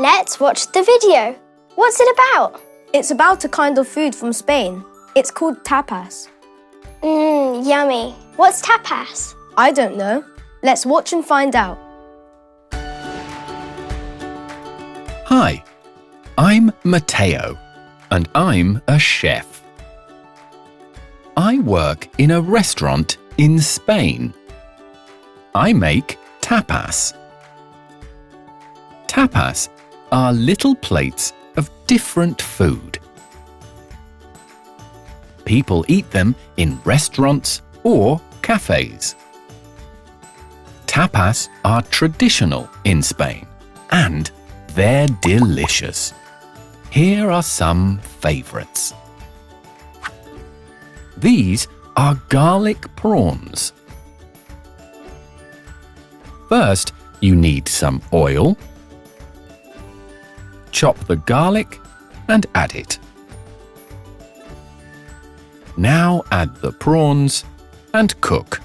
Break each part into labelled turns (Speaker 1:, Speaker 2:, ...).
Speaker 1: Let's watch the video. What's it about?
Speaker 2: It's about a kind of food from Spain. It's called tapas.
Speaker 1: Yummy. What's tapas?
Speaker 2: I don't know. Let's watch and find out.
Speaker 3: Hi, I'm Mateo, and I'm a chef. I work in a restaurant in Spain. I make tapas. Tapas are little plates of different food. People eat them in restaurants or cafes. Tapas are traditional in Spain, and they're delicious. Here are some favorites. These are garlic prawns. First, you need some oil. Chop the garlic and add it. Now add the prawns and cook.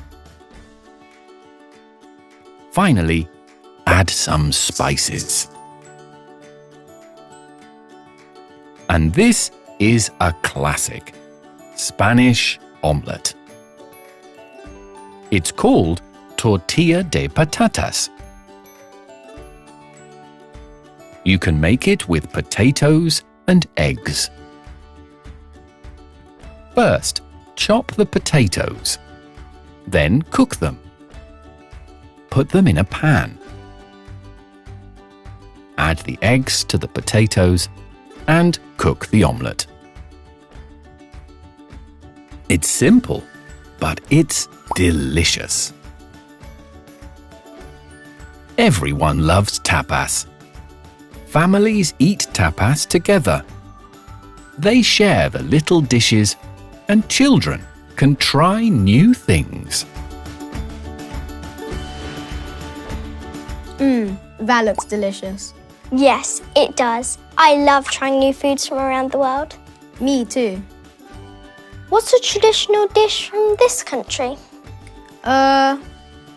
Speaker 3: Finally, add some spices. And this is a classic, Spanish omelette. It's called tortilla de patatas. You can make it with potatoes and eggs. First, chop the potatoes. Then cook them. Put them in a pan. Add the eggs to the potatoes and cook the omelette. It's simple, but it's delicious. Everyone loves tapas. Families eat tapas together. They share the little dishes, and children can try new things.
Speaker 2: That looks delicious.
Speaker 1: Yes, it does. I love trying new foods from around the world.
Speaker 2: Me too.
Speaker 1: What's a traditional dish from this country?
Speaker 2: I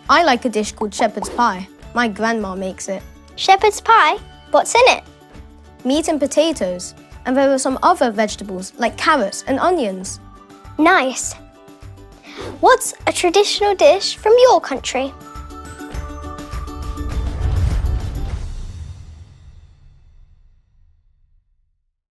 Speaker 2: like a dish called shepherd's pie. My grandma makes it.
Speaker 1: Shepherd's pie? What's in it?
Speaker 2: Meat and potatoes. And there are some other vegetables like carrots and onions.
Speaker 1: Nice. What's a traditional dish from your country?